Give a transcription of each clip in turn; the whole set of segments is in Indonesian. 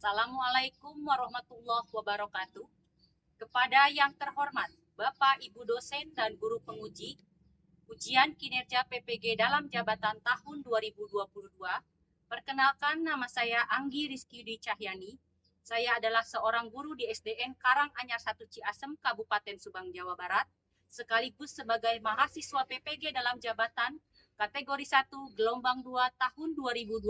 Assalamualaikum warahmatullahi wabarakatuh. Kepada yang terhormat Bapak Ibu dosen dan guru penguji, ujian kinerja PPG dalam jabatan tahun 2022. Perkenalkan, nama saya Anggi Rizkyudi Cahyani. Saya adalah seorang guru di SDN Karanganyar 1 Ciasem, Kabupaten Subang, Jawa Barat, sekaligus sebagai mahasiswa PPG dalam jabatan kategori 1 gelombang 2 tahun 2022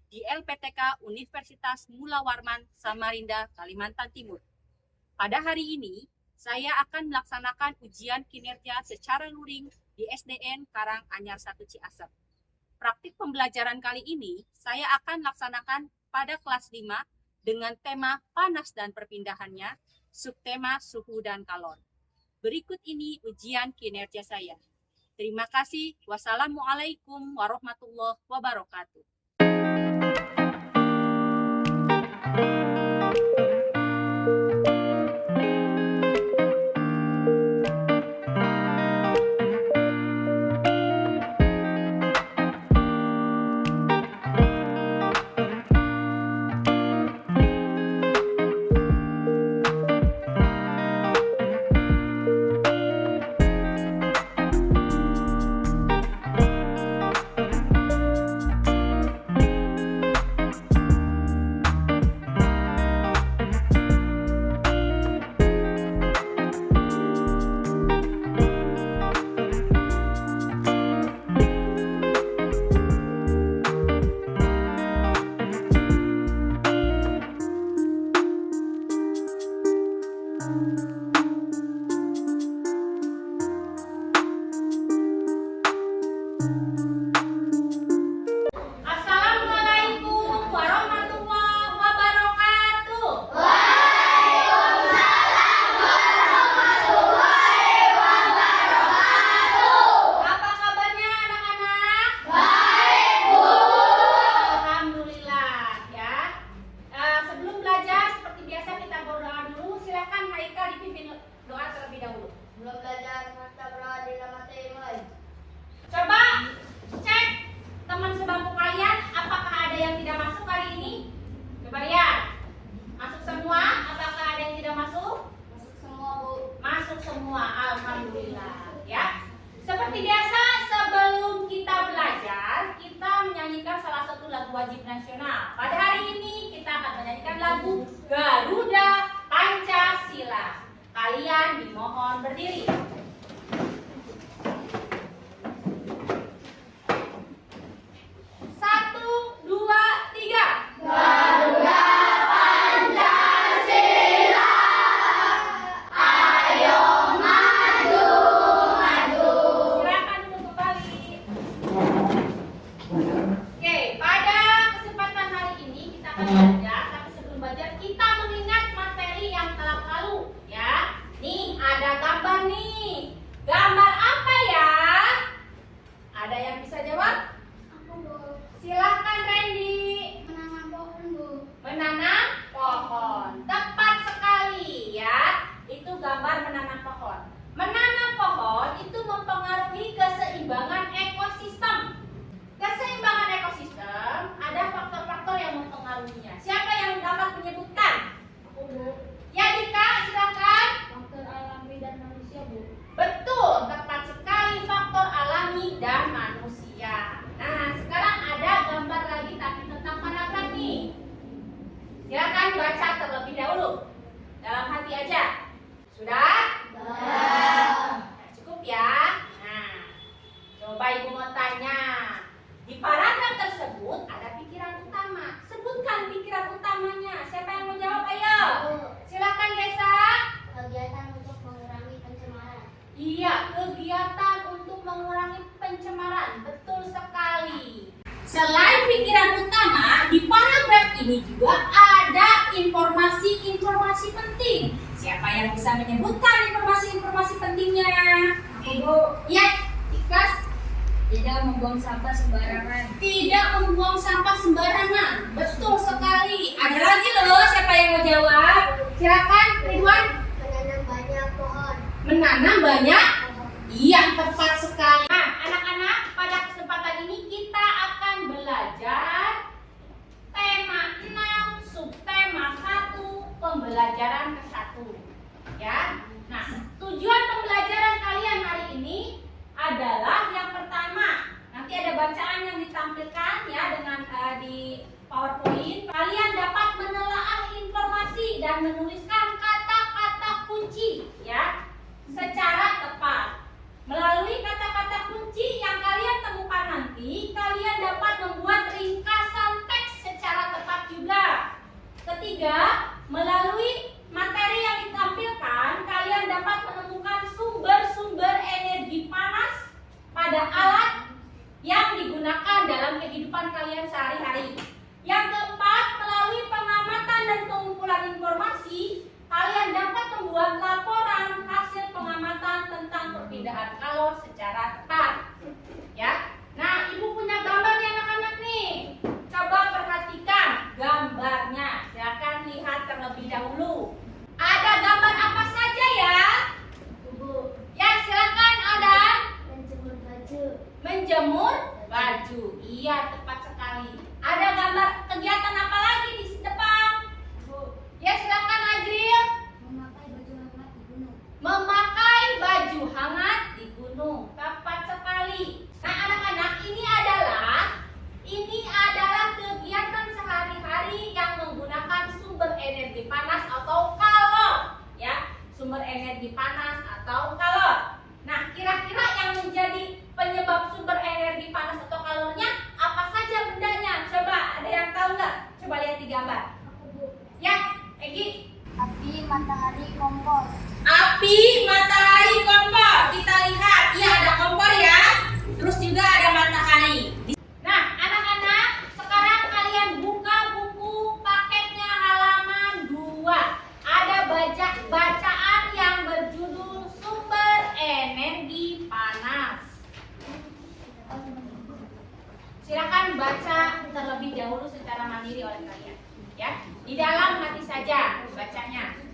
di LPTK Universitas Mula Warman, Samarinda, Kalimantan Timur. Pada hari ini, saya akan melaksanakan ujian kinerja secara luring di SDN Karanganyar 1 Ciasem. Praktik pembelajaran kali ini, saya akan laksanakan pada kelas 5 dengan tema panas dan perpindahannya, subtema suhu dan kalor. Berikut ini ujian kinerja saya. Terima kasih. Wassalamualaikum warahmatullahi wabarakatuh. Assalamualaikum warahmatullahi wabarakatuh. Waalaikumsalam warahmatullahi wabarakatuh. Apa kabarnya anak-anak? Baik, Bu. Alhamdulillah ya. Sebelum belajar seperti biasa kita berdoa dulu. Silakan Haikal dipimpin doa terlebih dahulu. Belum belajar mata berdoa di mulai. Coba cek teman sebangku kalian, apakah ada yang tidak masuk hari ini? Coba lihat. Masuk semua? Apakah ada yang tidak masuk? Masuk semua, Bu. Masuk semua. Alhamdulillah ya. Seperti biasa, sebelum kita belajar, kita menyanyikan salah satu lagu wajib nasional. Pada hari ini kita akan menyanyikan lagu Garuda Pancasila. Kalian dimohon berdiri. Satu, dua, tiga. Garuda Pancasila, ayo maju, maju. Silakan duduk kembali. Oke, pada kesempatan hari ini kita akan belajar, tapi sebelum belajar kita mengingat materi yang telah lalu, ya. Nih ada gambar nih. Gambar apa ya? Ada yang bisa jawab? Aku, Bu. Silakan Randy. Menanam pohon, Bu. Menanam pohon. Tepat sekali ya. Itu gambar menanam pohon. Menanam pohon itu mempengaruhi keseimbangan ekosistem. Keseimbangan ekosistem ada faktor-faktor yang mempengaruhinya. Siapa yang dapat menyebutkan? Aku, Bu. Ya Dika, silakan. Faktor alami dan manusia, Bu. Betul, tepat sekali faktor alami dan manusia. Nah, sekarang ada gambar lagi tapi tentang paragraf nih. Silakan baca terlebih dahulu. Dalam hati aja. Sudah? Nah, cukup ya. Nah, coba Ibu mau tanya. Di paragraf tersebut ada pikiran utama. Sebutkan pikiran utamanya. Siapa yang mau jawab? Ayo. Silakan Desa. Kegiatan untuk mengurangi pencemaran. Iya, kegiatan untuk mengurangi pencemaran. Betul sekali. Selain pikiran utama, di paragraf ini juga ada informasi-informasi penting. Siapa yang bisa menyebutkan informasi-informasi pentingnya? Aku, Bu. Ya, Ikas. Tidak membuang sampah sembarangan. Tidak membuang sampah sembarangan. Betul sekali. Ada lagi loh, siapa yang mau jawab? Silakan, Ridwan. Menanam banyak pohon. Menanam banyak. Iya, tepat sekali. Nah, anak-anak, pada kesempatan ini kita akan belajar tema 6 sub tampilkan ya dengan di PowerPoint. Kalian dapat menelaah informasi dan menuliskan kata-kata kunci ya secara tepat. Melalui kata-kata kunci yang kalian temukan nanti, kalian dapat membuat ringkasan teks secara tepat juga. Ketiga, melalui materi yang ditampilkan, kalian dapat menemukan sumber-sumber energi panas pada alat yang digunakan dalam kehidupan kalian sehari-hari. Yang keempat, melalui pengamatan dan pengumpulan informasi, kalian dapat membuat laporan hasil pengamatan tentang perpindahan kalor secara tepat. Ya. Nah, Ibu punya gambar nih anak-anak nih. Coba perhatikan gambarnya. Silakan lihat terlebih dahulu. Ada gambar apa saja ya? Bu, Ya, silakan ada. menjemur baju. Menjemur baju. Iya, tepat sekali. Ada gambar kegiatan apa lagi di depan? Bu, Ya, silakan Ajril. memakai baju hangat di gunung. Memakai baju hangat di gunung. Tepat sekali. Nah, anak-anak, ini adalah kegiatan sehari-hari yang menggunakan sumber energi panas atau kalor, ya. Sumber energi panas atau kalor. Nah, kira-kira yang menjadi penyebab sumber energi panas atau kalornya apa saja bendanya? Coba, ada yang tahu nggak? Coba lihat di gambar. Aku, Bu. Ya, Egi. Api, matahari, kompor. Api, matahari, kompor. Kita lihat, iya ada kompor ya. Terus juga ada matahari. Nah, anak-anak, sekarang kalian buka buku paketnya halaman 2. Ada bacaan yang berjudul Sumber Energi Panas. Silakan baca terlebih dahulu secara mandiri oleh kalian. Ya, di dalam hati saja bacanya.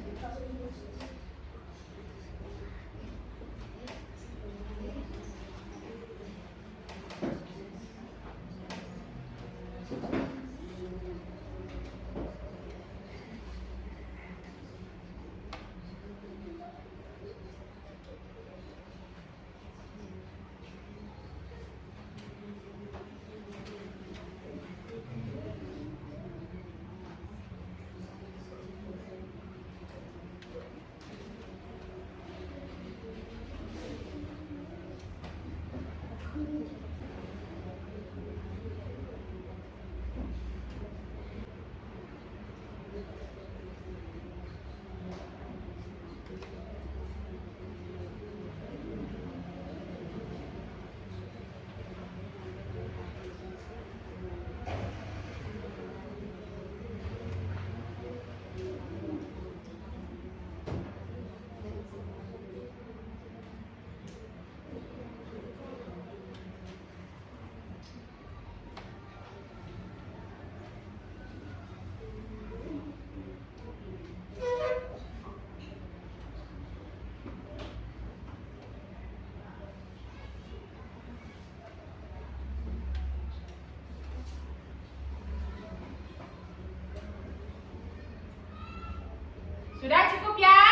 Sudah cukup ya?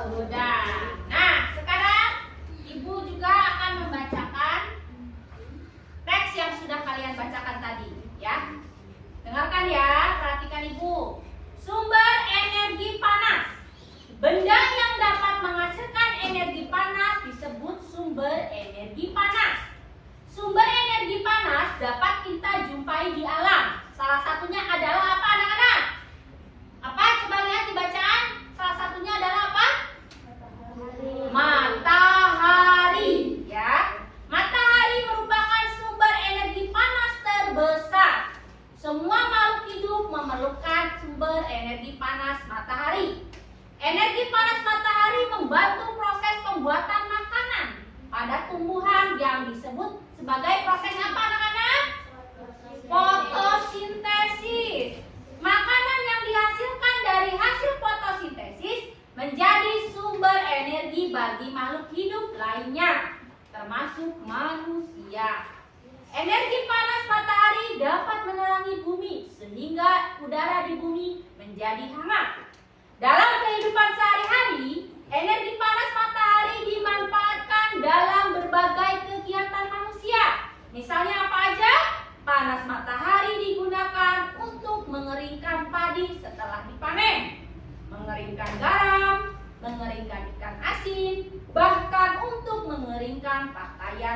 Sudah. Nah, sekarang Ibu juga akan membacakan teks yang sudah kalian bacakan tadi, ya. Dengarkan ya, perhatikan Ibu. Sumber energi panas. Benda yang dapat menghasilkan energi panas disebut sumber energi panas. Sumber energi panas dapat kita jumpai di alam. Salah satunya adalah apa, anak-anak? Apa? Coba lihat di bacaan. Salah satunya adalah apa? Matahari, ya. Matahari merupakan sumber energi panas terbesar. Semua makhluk hidup memerlukan sumber energi panas matahari. Energi panas matahari membantu proses pembuatan makanan pada tumbuhan yang disebut sebagai proses apa, anak-anak? Fotosintesis. Makanan yang dihasilkan dari hasil fotosintesis menjadi sumber energi bagi makhluk hidup lainnya, termasuk manusia. Energi panas matahari dapat menerangi bumi sehingga udara di bumi menjadi hangat. Dalam kehidupan sehari-hari, energi panas matahari dimanfaatkan dalam berbagai kegiatan manusia. Misalnya apa aja?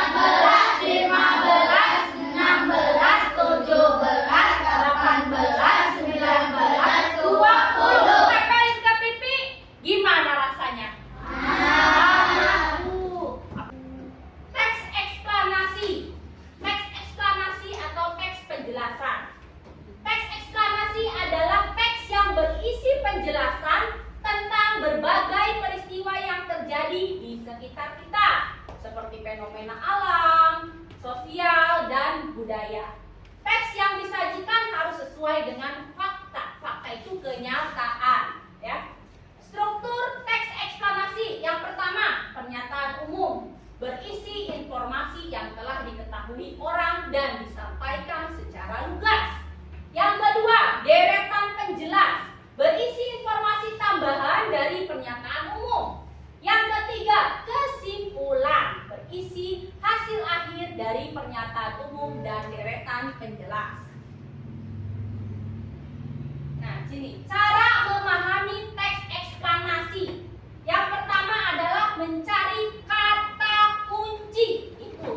14, 15, 16, 17, 18, 19, 20. Tempelin ke pipi. Gimana rasanya? Teks eksplanasi. Teks eksplanasi atau teks penjelasan. Teks eksplanasi adalah teks yang berisi penjelasan tentang berbagai peristiwa yang terjadi di sekitar kita, seperti fenomena alam, sosial, dan budaya. Teks yang disajikan harus sesuai dengan fakta. Fakta itu kenyataan, ya. Struktur teks eksplanasi. Yang pertama, pernyataan umum, berisi informasi yang telah diketahui orang dan disampaikan secara lugas. Yang kedua, deretan penjelas, berisi informasi tambahan dari pernyataan umum. Yang ketiga, kesimpulan, berisi hasil akhir dari pernyataan umum dan deretan penjelas. Nah, sini cara memahami teks eksplanasi. Yang pertama adalah mencari kata kunci itu.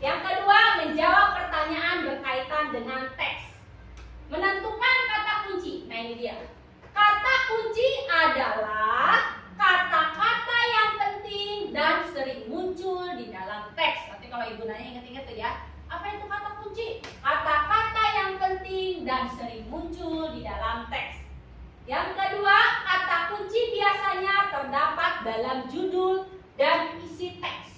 Yang kedua, menjawab pertanyaan berkaitan dengan teks. Menentukan kata kunci. Nah, ini dia. Kata kunci adalah kata-kata yang penting dan sering muncul di dalam teks. Nanti kalau ibu nanya ingat-ingat tuh ya. Apa itu kata kunci? Kata-kata yang penting dan sering muncul di dalam teks. Yang kedua, kata kunci biasanya terdapat dalam judul dan isi teks.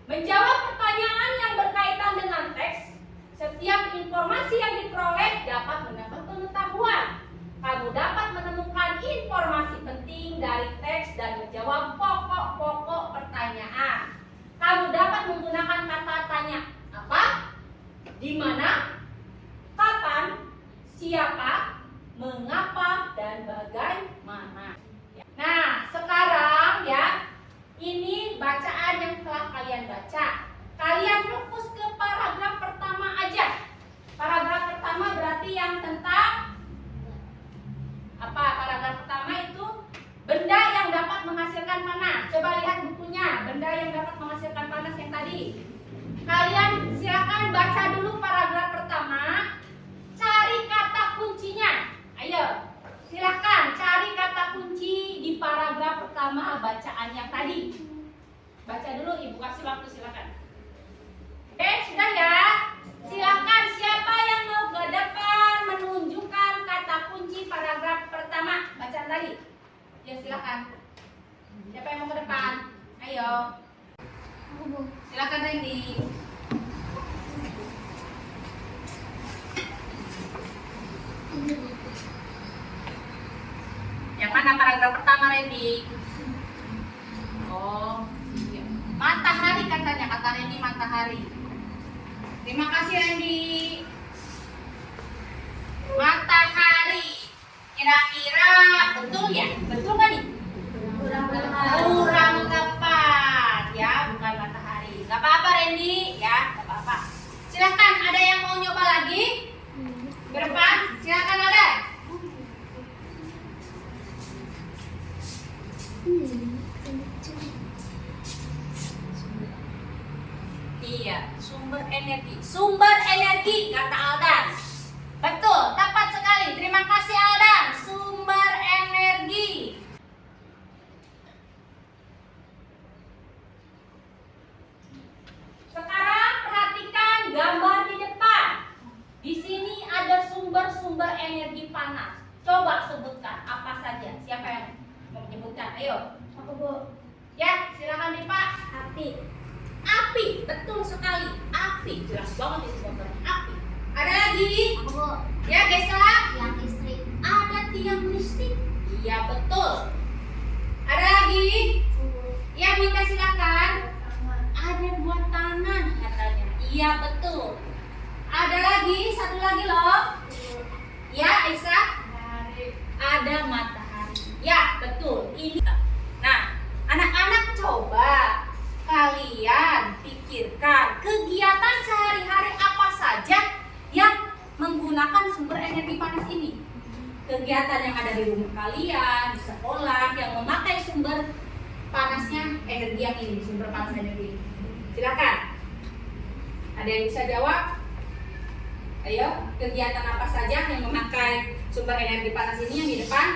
Menjawab pertanyaan yang berkaitan dengan teks, setiap informasi yang diperoleh dapat menambah pengetahuan. Kamu dapat menemukan informasi penting dari teks dan menjawab pokok-pokok pertanyaan. Kamu dapat menggunakan kata tanya apa, di mana, kapan, siapa, mengapa, dan bagaimana. Nah, sekarang ya, ini bacaan yang telah kalian baca. Kalian fokus ke paragraf pertama aja. Paragraf pertama berarti yang tentang apa? Paragraf pertama itu benda yang dapat menghasilkan panas. Coba lihat bukunya, benda yang dapat menghasilkan panas yang tadi. Kalian silakan baca dulu paragraf pertama. Cari kata kuncinya. Ayo, silakan cari kata kunci di paragraf pertama bacaan yang tadi. Baca dulu, ibu kasih waktu, silakan. Oke, sudah ya. Silakan siapa yang mau ke depan menunjukkan kata kunci paragraf pertama bacaan tadi. Ya, silakan. Siapa yang mau ke depan? Ayo. Silakan Randy. Yang mana paragraf pertama, Randy? Oh, iya. Matahari katanya, kata Randy matahari. Terima kasih Randy. Matahari. Kira-kira betul ya? Betul nggak nih? Kurang tepat ya, bukan matahari. Gak apa-apa Randy, ya, gak apa-apa. Silakan, ada yang mau nyoba lagi? Ke depan, silakan ada. Iya, sumber energi. Sumber energi kata Aldan. Betul, tepat sekali. Terima kasih Aldan. Sumber energi. Sekarang perhatikan gambar di depan. Di sini ada sumber-sumber energi panas. Coba sebutkan apa saja. Siapa yang mau menyebutkan? Ayo. Aku Bu. Ya, silakan nih Pak. Api. Api, betul sekali. Api, jelas banget itu gambarnya. Api. Ada lagi? Aku Bu. Ya, Gesa. Yang listrik. Ada tiang listrik. Iya betul. Ada lagi? Yang minta silakan. Ada 2 tangan katanya. Iya betul. Ada lagi, satu lagi loh. Ya, Aisyah. Ada matahari. Ya, betul. Ini. Nah, anak-anak coba kalian pikirkan kegiatan sehari-hari apa saja yang menggunakan sumber energi panas ini. Kegiatan yang ada di rumah kalian, di sekolah, yang memakai sumber panasnya energi yang ini, sumber panas energi ini. Silakan. Ada yang bisa jawab? Ayo, kegiatan apa saja yang memakai sumber energi panas ini yang di depan?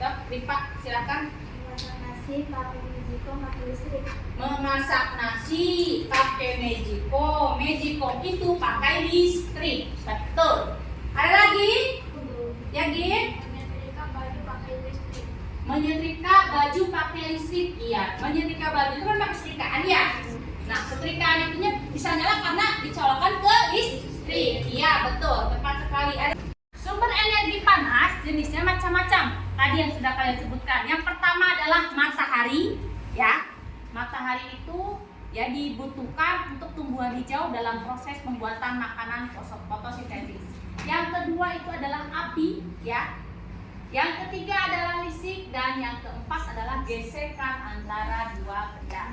Dok, Ripa, silakan. Masak nasi pakai Magicom pakai listrik. Memasak nasi pakai Magicom. Magicom itu pakai listrik. Betul. Ada lagi? Yakin? Menyetrika baju pakai listrik. Menyetrika baju pakai listrik. Iya, menyetrika baju itu kan pakai setrikaan ya. Nah, setrikaan itu bisa nyala karena dicolokkan ke listrik. Iya, betul. Tepat sekali. Ada sumber energi panas jenisnya macam-macam. Tadi yang sudah kalian sebutkan. Yang pertama adalah matahari, ya. Matahari itu ya dibutuhkan untuk tumbuhan hijau dalam proses pembuatan makanan fotosintesis. Yang kedua itu adalah api, ya. Yang ketiga adalah listrik dan yang keempat adalah gesekan antara 2 benda.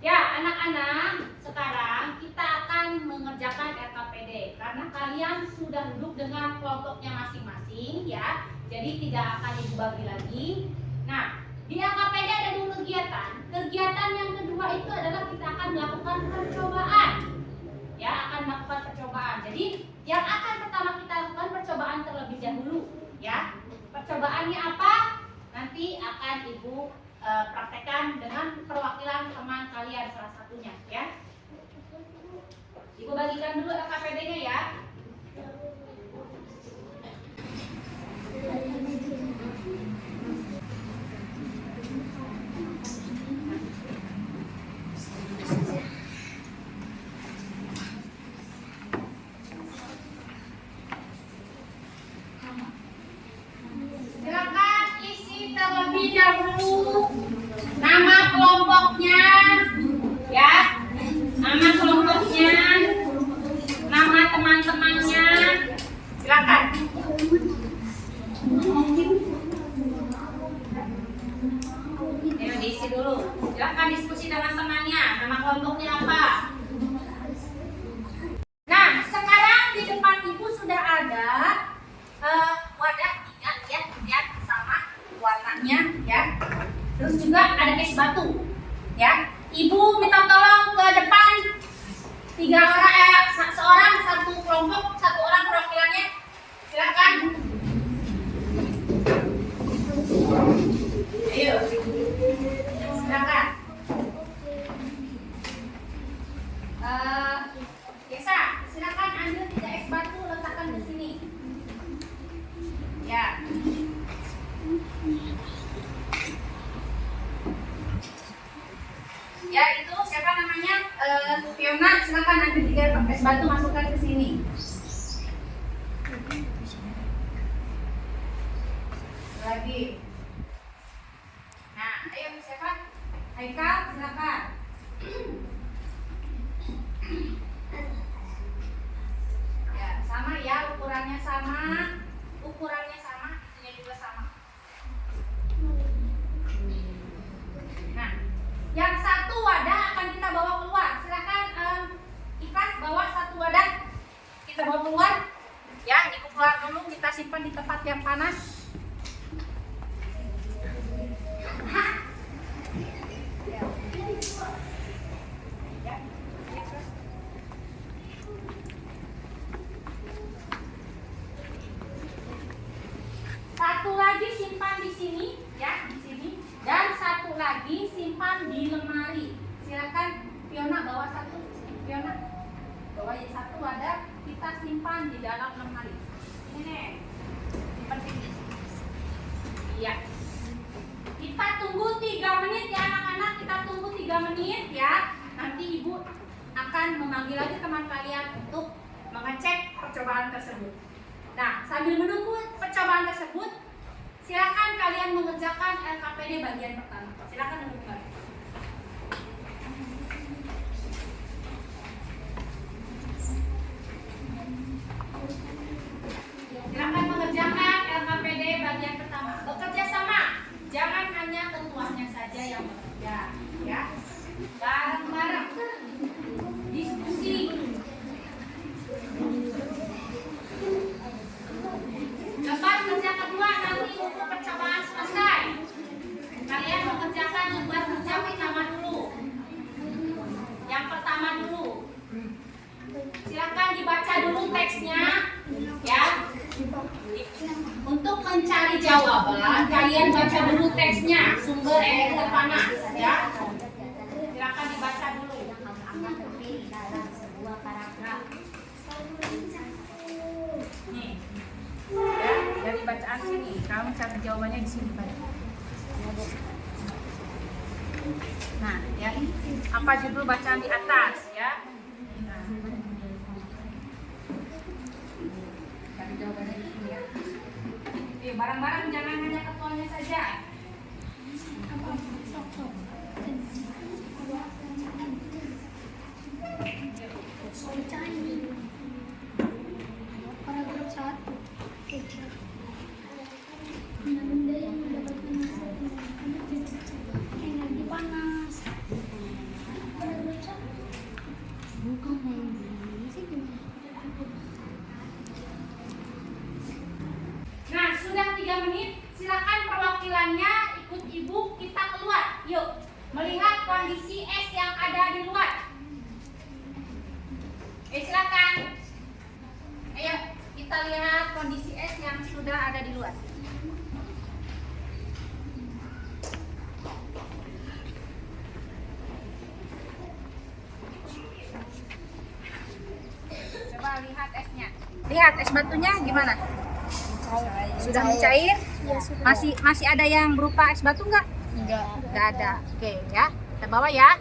Ya, anak-anak, sekarang kita akan mengerjakan RKPD karena kalian sudah duduk dengan kelompoknya masing-masing, ya. Jadi tidak akan dibagi lagi. Nah, di RKPD ada 2 kegiatan. Kegiatan yang kedua itu adalah kita akan melakukan percobaan. Ya, akan melakukan percobaan. Jadi, yang akan pertama kita lakukan percobaan terlebih dahulu, ya. Percobaannya apa? Nanti akan Ibu praktekkan dengan perwakilan teman kalian salah satunya, ya. Ibu bagikan dulu RKPD-nya ya. Silakan isi terlebih dahulu nama kelompoknya, ya. Nama kelompoknya, nama teman-temannya. Silakan. Ayo diisi dulu. Silakan diskusi dengan temannya. Nama kelompoknya apa? Nah, sekarang di depan Ibu sudah ada wadah 3 ya, lihat sama warnanya ya. Terus juga ada es batu ya. Ibu minta tolong ke depan 3 orang, seorang satu kelompok, 1 orang perwakilannya. Silakan. Ayo. Silakan. Yesa, silakan ambil 3 es batu, letakkan di sini. Ya. Ya, itu siapa namanya? Fiona, silakan ambil 3 es batu, masukkan ke sini. Lagi. Nah, ayo siapa? Haikal, silakan. Ya, sama ya, ukurannya sama. Ukurannya sama, itunya juga sama. Nah, yang satu wadah akan kita bawa keluar. Silakan Ikhlas bawa 1 wadah. Kita bawa keluar. Ya, dikeluar dulu, kita simpan di tempat yang panas. Satu lagi simpan di sini, ya, di sini. Dan 1 lagi simpan di lemari. Silakan Fiona bawa 1. Fiona bawa 1 wadah, kita simpan di dalam lemari. Ini simpan sini. Iya. Kita tunggu 3 menit ya anak-anak. Kita tunggu 3 menit ya. Nanti Ibu akan memanggil lagi teman kalian untuk mengecek percobaan tersebut. Nah, sambil menunggu percobaan tersebut, silakan kalian mengerjakan LKPD bagian pertama. Silakan duduk kembali. Silakan mengerjakan LKPD bagian pertama. Bekerja sama, jangan hanya ketuanya saja yang bekerja, ya. Bareng-bareng, diskusi. Lembar kerja kedua nanti untuk percobaan selesai. Kalian mengerjakan lembar kerja pertama dulu. Yang pertama dulu. Silakan dibaca dulu teksnya, ya. Untuk mencari jawaban, kalian baca dulu teksnya, sumber elektrik panas, ya. Silakan dibaca dulu. Nih, ya, dari bacaan sini, kamu cari jawabannya di sini, Pak. Nah, ya, apa judul bacaan di atas, ya? Nah, cari jawabannya di sini, ya. Oke, bareng-bareng, jangan hanya ketuanya saja. Paragraf 1. Benda yang mendapatkan hasil energi panas. Paragraf 1. Nah, sudah 3 menit, silakan perwakilannya ikut ibu kita keluar. Yuk, melihat kondisi es yang ada di luar. Silakan. Ayo, kita lihat kondisi es yang sudah ada di luar. Coba lihat esnya. Lihat es batunya gimana? Sudah mencair? Ya, sudah. Masih ada yang berupa es batu nggak? Nggak ada. Oke ya, kita bawa ya.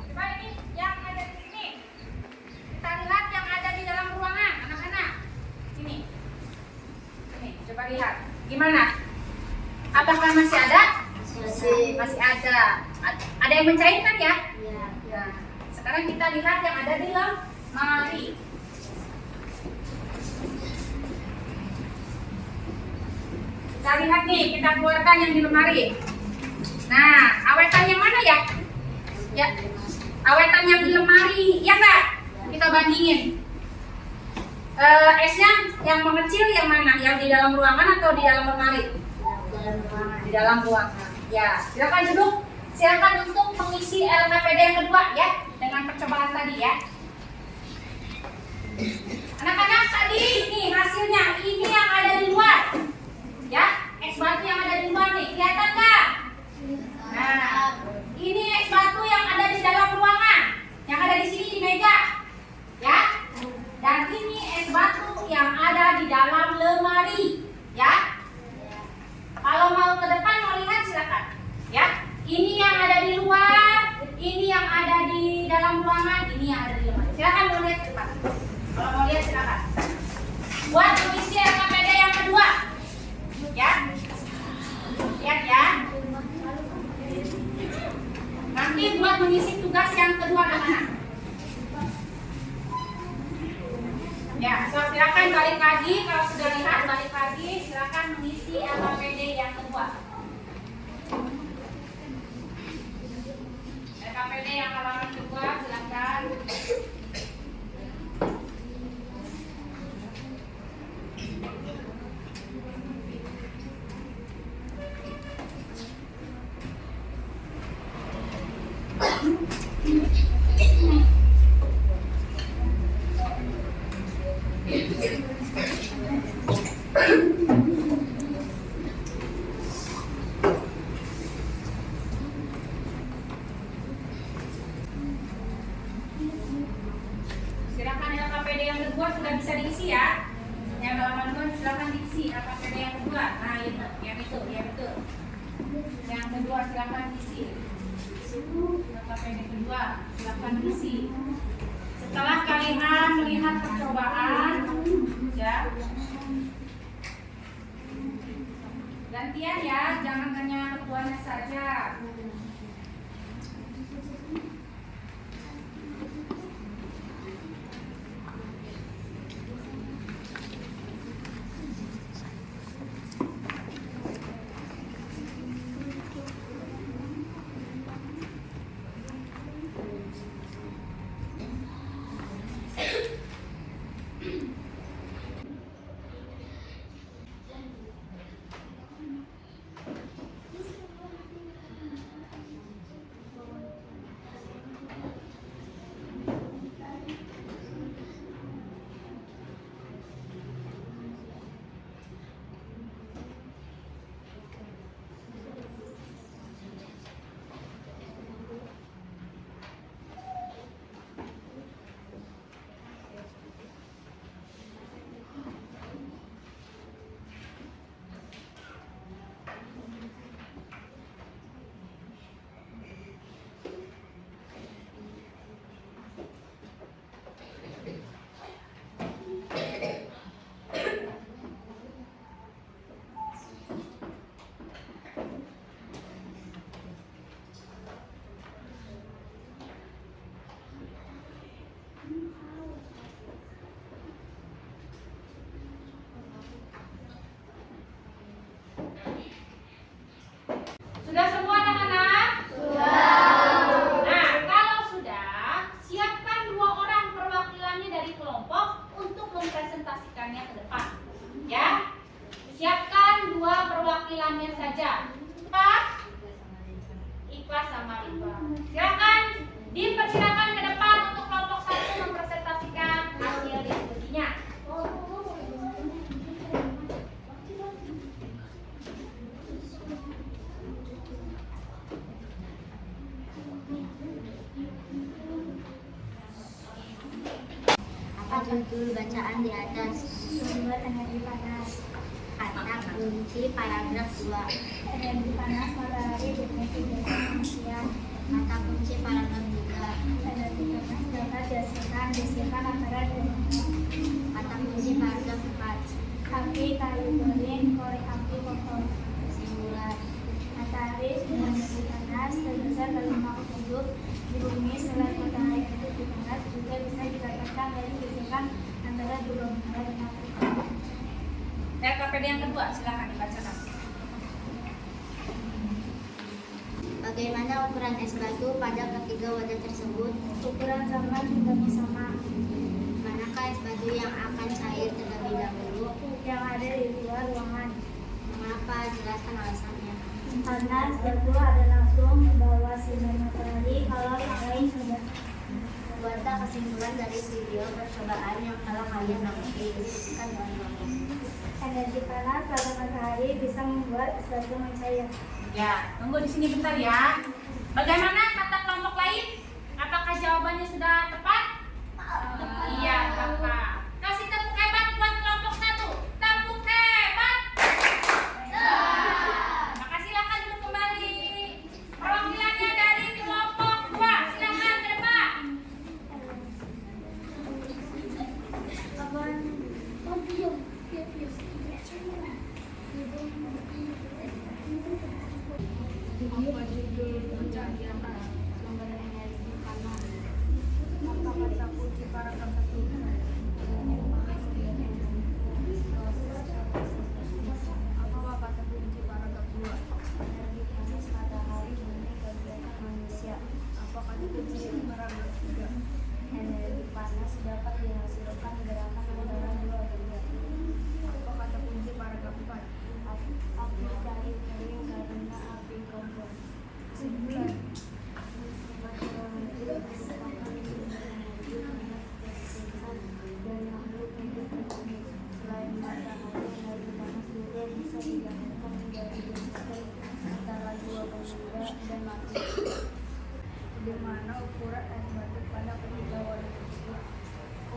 Coba ini yang ada di sini. Kita lihat yang ada di dalam ruangan, anak-anak. Ini, coba lihat. Gimana? Apakah masih ada? Masih ada. Ada yang mencair kan ya? Nah, sekarang kita lihat yang ada di lemari. Kita lihat nih, kita keluarkan yang di lemari. Nah, awetan yang mana ya? Ya, awetan yang di lemari, ya enggak? Kita bandingin. Esnya yang mengecil yang mana? Yang di dalam ruangan atau di dalam lemari? Di dalam ruangan. Ya, silakan duduk. Silakan untuk mengisi LKPD yang kedua ya, dengan percobaan tadi ya. Anak-anak tadi nih hasilnya, ini yang ada di luar. Ya, es batu yang ada di luar nih, kelihatan nggak? Nah, ini es batu yang ada di dalam ruangan, yang ada di sini di meja. Ya. Dan ini es batu yang ada di dalam lemari, ya. Kalau mau ke depan mau lihat silakan. Ya. Ini yang ada di luar, ini yang ada di dalam ruangan, ini yang ada di lemari. Silakan mau lihat ke depan. Kalau mau lihat silakan. Buat mengisi LKPD yang kedua, ya. Lihat ya. Nanti buat mengisi tugas yang kedua anak-anak. Ya, so silakan balik lagi. Kalau sudah lihat balik lagi, silakan mengisi LKPD yang kedua. LKPD yang halaman kedua, silakan. Silakan LKPD yang kedua sudah bisa diisi ya. Yang halaman 2 silakan diisi LKPD yang kedua. Nah, itu, yang itu. Yang kedua silakan diisi. KPD kedua, silakan isi. Setelah kalian melihat percobaan, ya, gantian ya, jangan hanya ketuanya saja. Sudah semua anak-anak? Sudah. Nah, kalau sudah, siapkan 2 orang perwakilannya dari kelompok untuk mempresentasikannya ke depan. Ya, siapkan 2 perwakilannya saja. Ikhlas sama Ridwan. Silakan dipersilakan ke depan untuk kelompok 1 mempresentasikan hasil diskusinya. Apa judul bacaan di atas? Sumber energi panas. Kata kunci paragraf 2. Energi panas matahari definisi dari manusia. Kata kunci paragraf 3. Energi panas dapat dihasilkan antara dua. Kata kunci paragraf 4. Api, kayu kering, korek api, kotor. Kesimpulan. Matahari dengan energi panas terbesar dalam makhluk hidup di bumi selain matahari itu di barat juga bisa didapatkan dari gesekan antara dua benda dan Afrika. KPD yang kedua, silakan dibacakan. Bagaimana ukuran es batu pada ketiga wadah tersebut? Ukuran sama jumlahnya sama. Manakah es batu yang akan cair terlebih dahulu? Yang ada di luar ruangan. Mengapa? Jelaskan alasannya. Karena es batu ada langsung membawa sinar matahari kalau yang lain sudah. Buatlah kesimpulan dari video percobaan yang telah kalian ikuti. Diskusikan dengan bagus. Energi panas pada matahari bisa membuat es batu mencair. Ya, tunggu di sini bentar ya. Bagaimana kata kelompok lain? Apakah jawabannya sudah tepat? Iya, tepat. Kasih tepuk hebat buat kelompok 1. Tepuk hebat. Maka silakan duduk kembali. Perwakilannya dari kelompok 2, silakan ke depan. Apa judul bacaan di atas? Sumber energi panas. Apa kata kunci paragraf 1? Apa kata kunci paragraf 2? Energi panas matahari bumi kegiatan manusia. Apa kata kunci paragraf 3? Energi panas dapat dihasilkan gerakan antara dua benda. Apa kata kunci paragraf 4? Api kayu kering karena api kompor. Kesimpulan. Matahari merupakan sumber energi panas terbesar dan makhluk hidup di bumi. Selain matahari, energi panas juga bisa didapatkan dari gesekan antara dua benda dan makhluk. Bagaimana ukuran es batu pada ketiga wadah tersebut?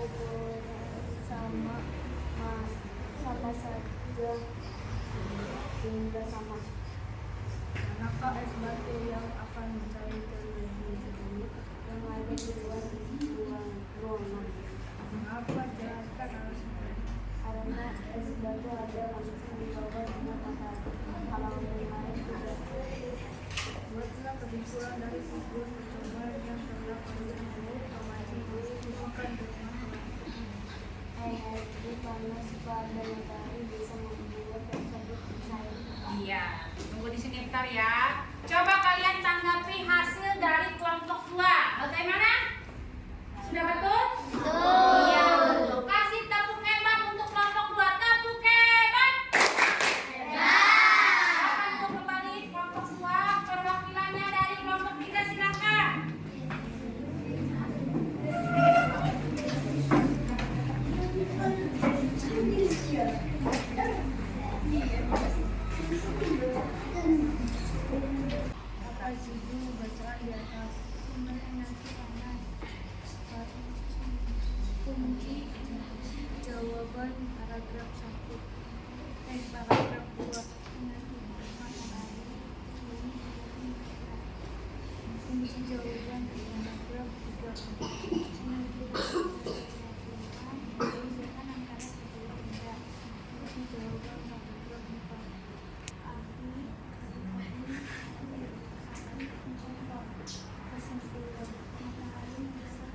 Ukuran sama saja hingga sama. Manakah es batu yang akan mencair terlebih yang ada di luar ruangan. Mengapa? Jelaskan alasannya. Karena es batu ada langsung di bawah sinar matahari. Halaman yang lain tidak. Buatlah kesimpulan dari sebuah percobaan yang telah kalian amati. Bukan dengan Energi panas pada matahari bisa membuat tersebut cair. Iya, tunggu di sini bentar ya. Coba kalian tanggapi hasil dari kelompok 2. Bagaimana? Sudah betul? Betul. Iya, betul. Kasih tepuk hebat untuk kelompok 2. Tepuk hebat. Silakan untuk kembali kelompok 2. Perwakilannya dari kelompok 3 silakan. apa judul bacaan di atas? Sumber energi panas. Kunci jawaban paragraf 1. Paragraf 2. Energi matahari. Kunci jawaban paragraf 3. Energi disesuaikan antara kedua benda. Kunci jawaban paragraf 4. Kesimpulan matahari bisa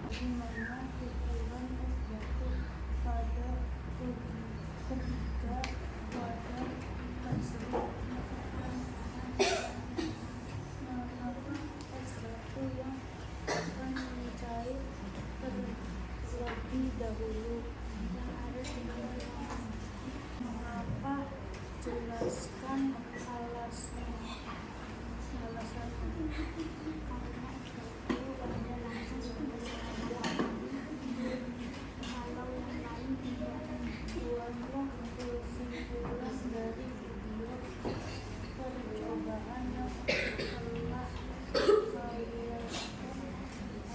di mana kumpulan es batu pada ketiga pada tersebut mengapa es batu yang akan mencair terlebih dahulu yang ada di bawah. Mengapa? Jelaskan alasannya. Karena es batu ada langsung di bawah. Kalau yang lain tidak, buatlah kesimpulan dari video percobaan yang telah kalian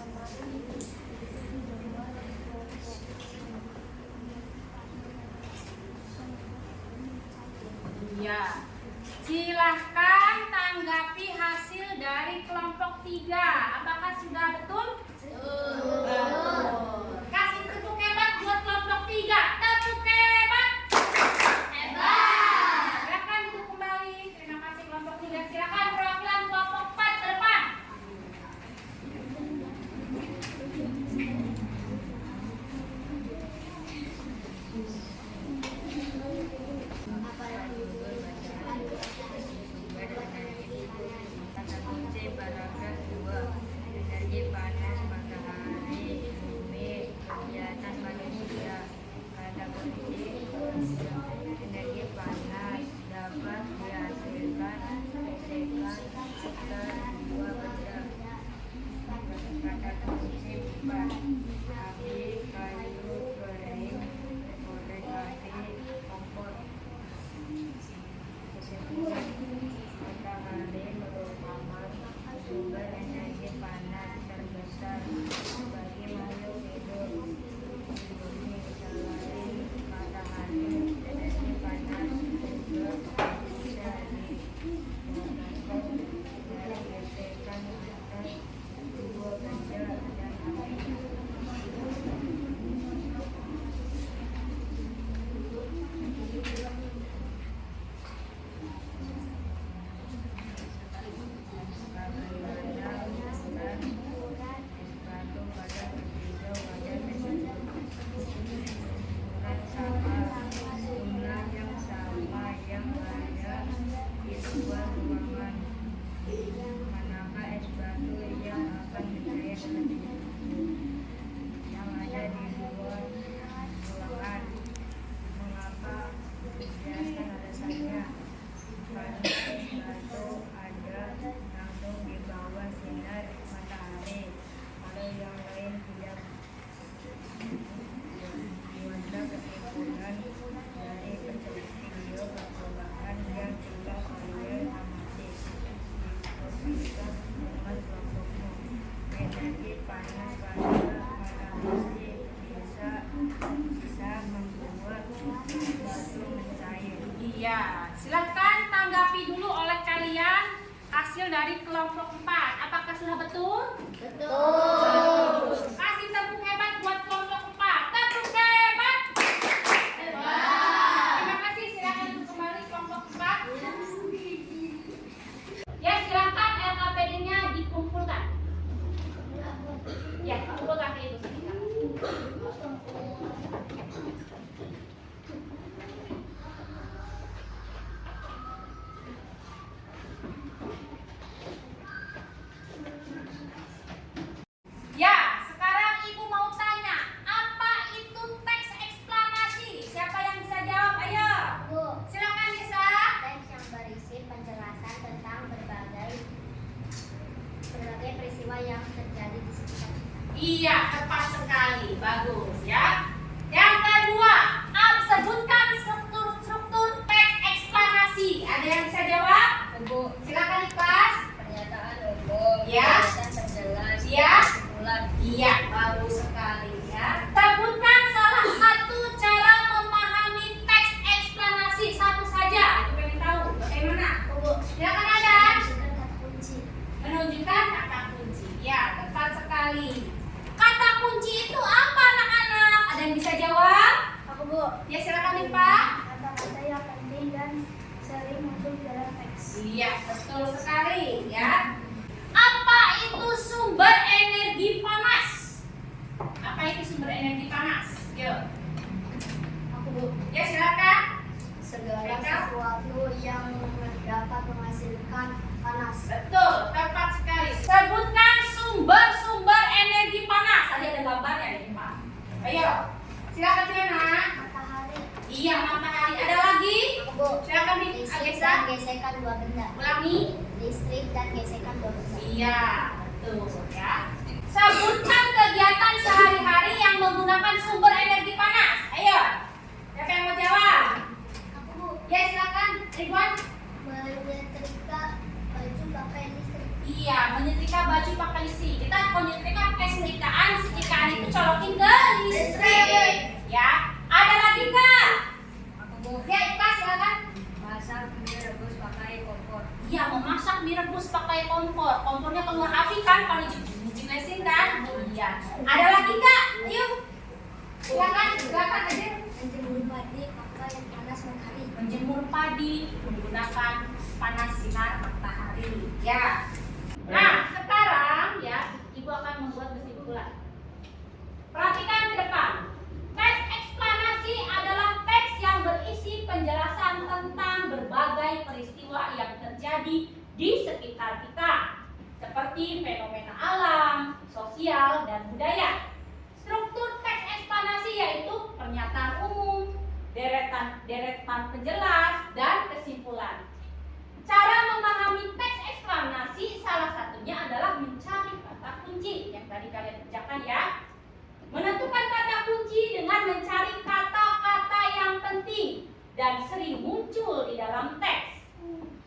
amati dengan kelompok. Iya. Silahkan tanggapi hasil dari kelompok 3. Apakah sudah betul? Betul. Kasih tepuk hebat buat kelompok 3. Tepuk hebat. Hebat. Silakan duduk kembali. Terima kasih kelompok 3. Silakan perwakilan kelompok 4 ke depan. Kata kunci paragraf 2. Energi panas matahari Ya, silakan tanggapi dulu oleh kalian hasil dari kelompok 4. Apakah sudah betul? Betul. Kasih tepuk hebat buat kelompok 4. Tepuk hebat. Terima kasih. Silakan untuk kembali kelompok 4. Ya, silakan LKPD-nya dikumpulkan. Ya, kumpulkan ke ibu sendiri. Ya, sekarang ibu mau tanya, apa itu teks eksplanasi? Siapa yang bisa jawab? Ayo. Bu, Silakan Lisa. teks yang berisi penjelasan tentang berbagai peristiwa yang terjadi di sekitar kita. Iya, tepat sekali. Bagus ya. Yang kedua, sebutkan struktur teks eksplanasi. Ada yang bisa jawab? Bu, Silakan Ikhlas. pernyataan umum, Ya. penjelasan terjelas, Ya. kesimpulan. Iya, bagus sekali ya. Sebutkan salah satu cara memahami teks eksplanasi. Satu saja. Itu pengen tahu. Bagaimana? Bu, Silakan ada. menunjukkan kata kunci. Menunjukkan kata kunci. Ya, tepat sekali. Kata kunci itu apa anak-anak? Ada yang bisa jawab? Aku, Bu, Ya, silakan Pak. kata-kata yang penting dan sering muncul dalam teks. Iya, betul sekali ya. Apa itu sumber energi panas? Apa itu sumber energi panas? Yuk. Aku, Bu, Ya, silakan. segala Mereka? sesuatu yang dapat menghasilkan panas. Betul, tepat sekali. Sebutkan sumber-sumber energi panas. Tadi ada gambarnya ini, Pak. Ayo, silakan Tiana. Matahari. Iya, matahari. Ada lagi? Aku, Bu, Silakan Dik listrik Agesa. dan gesekan dua benda. Ulangi. Listrik dan gesekan dua benda. Iya, betul ya. Sebutkan kegiatan sehari-hari yang menggunakan sumber energi panas. Ayo, siapa yang mau jawab? Aku, Bu, Ya, silakan Ridwan. menyetrika baju pakai listrik. Iya, menyetrika baju pakai listrik. Kita kalau nyetrika pakai setrikaan, setrikaan itu colokin ke listrik. Ya, ada lagi nggak? Aku, Bu, Ya, Ikhlas silakan. masak mie rebus pakai kompor. Iya, memasak mie rebus pakai kompor. Kompornya keluar api kan kalau dijelasin kan? Iya. Ada lagi nggak? Ayo. Silakan aja. Menjemur padi pakai panas matahari. Menjemur padi menggunakan panas sinar matahari. Ya. Nah, sekarang ya, Ibu akan membuat kesimpulan. Perhatikan ke depan. Teks eksplanasi adalah teks yang berisi penjelasan tentang berbagai peristiwa yang terjadi di sekitar kita, seperti fenomena alam, sosial, dan budaya. Struktur teks eksplanasi yaitu pernyataan umum, deretan penjelas, dan kesimpulan. Cara memahami teks eksplanasi salah satunya adalah mencari kata kunci yang tadi kalian kerjakan ya. Menentukan kata kunci dengan mencari kata-kata yang penting dan sering muncul di dalam teks.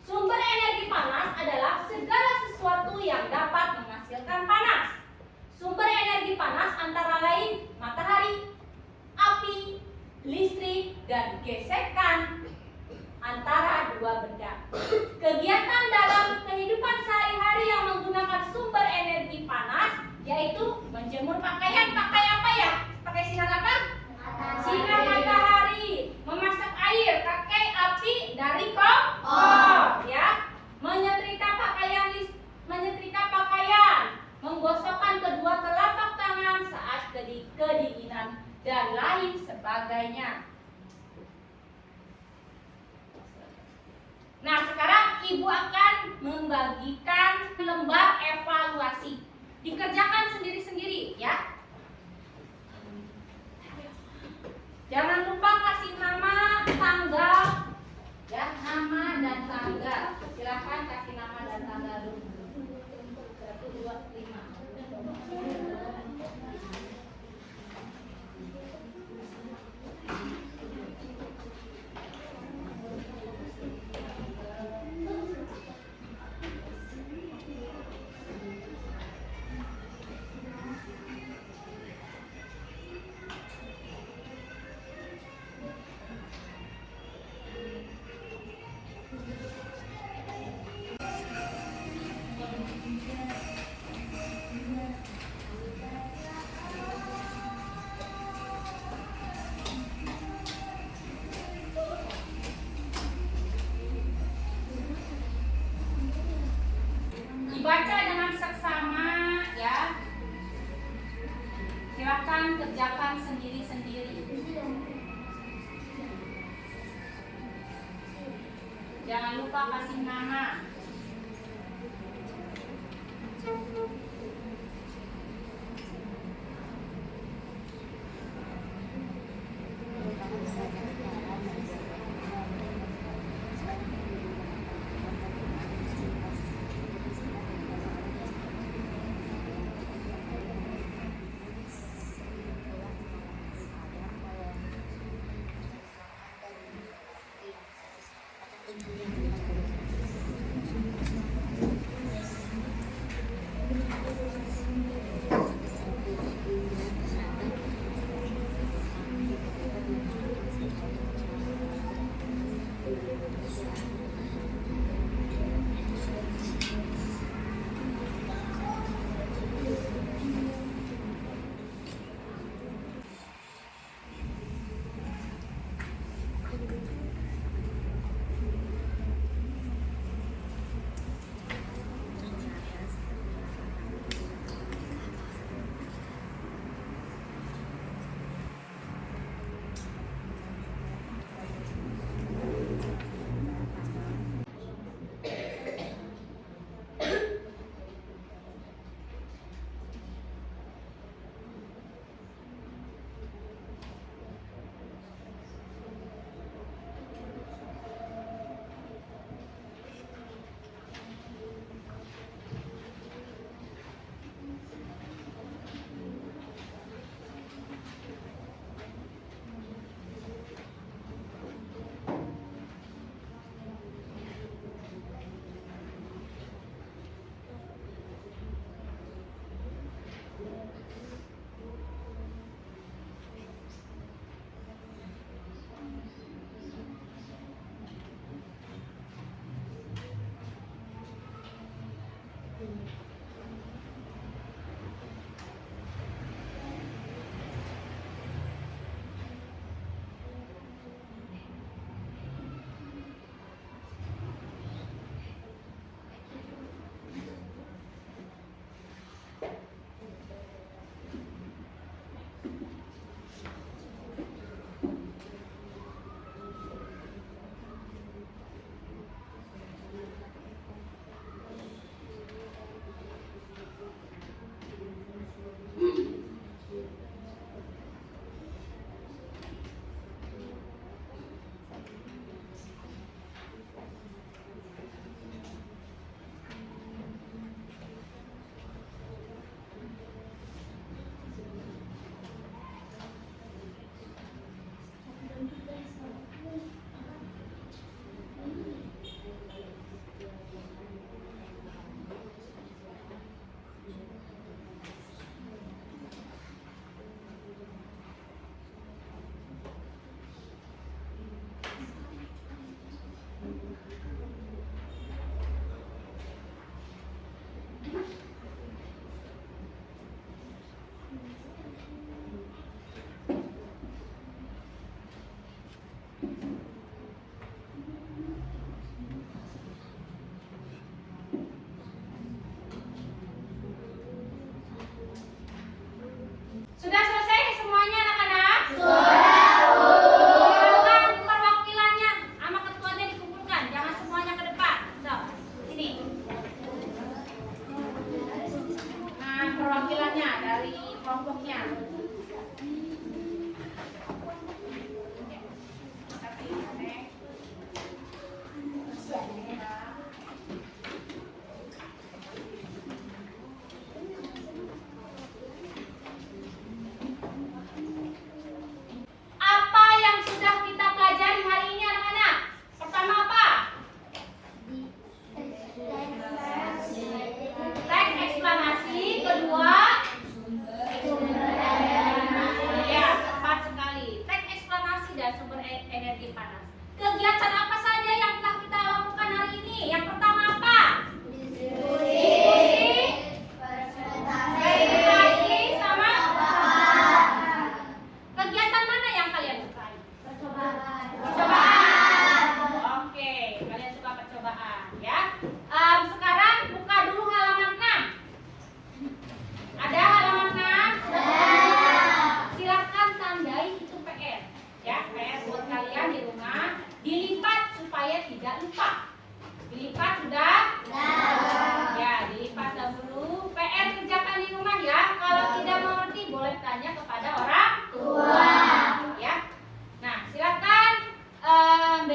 Sumber energi panas adalah segala sesuatu yang dapat menghasilkan panas. Sumber energi panas antara lain matahari, api, listrik, dan gesekan antara dua benda. Kegiatan dalam kehidupan sehari-hari yang menggunakan sumber energi panas yaitu menjemur pakaian pakai apa ya? Pakai sinar apa? Sinar matahari. Memasak air pakai api dari kompor, ya. Menyetrika pakaian, menggosokkan kedua telapak tangan saat kedinginan dan lain sebagainya. Nah, sekarang Ibu akan membagikan lembar evaluasi. Dikerjakan sendiri-sendiri ya. Jangan lupa kasih nama, tanggal, ya, nama dan tanggal. Silakan kasih nama dan tanggal dulu. 1, 2, 5. Jangan lupa kasih nama.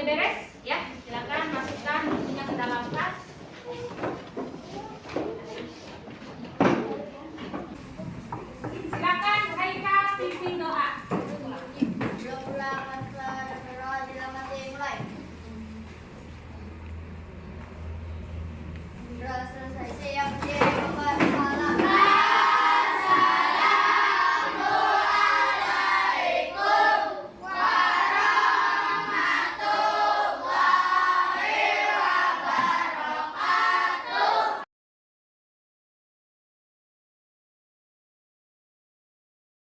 Semuanya beres?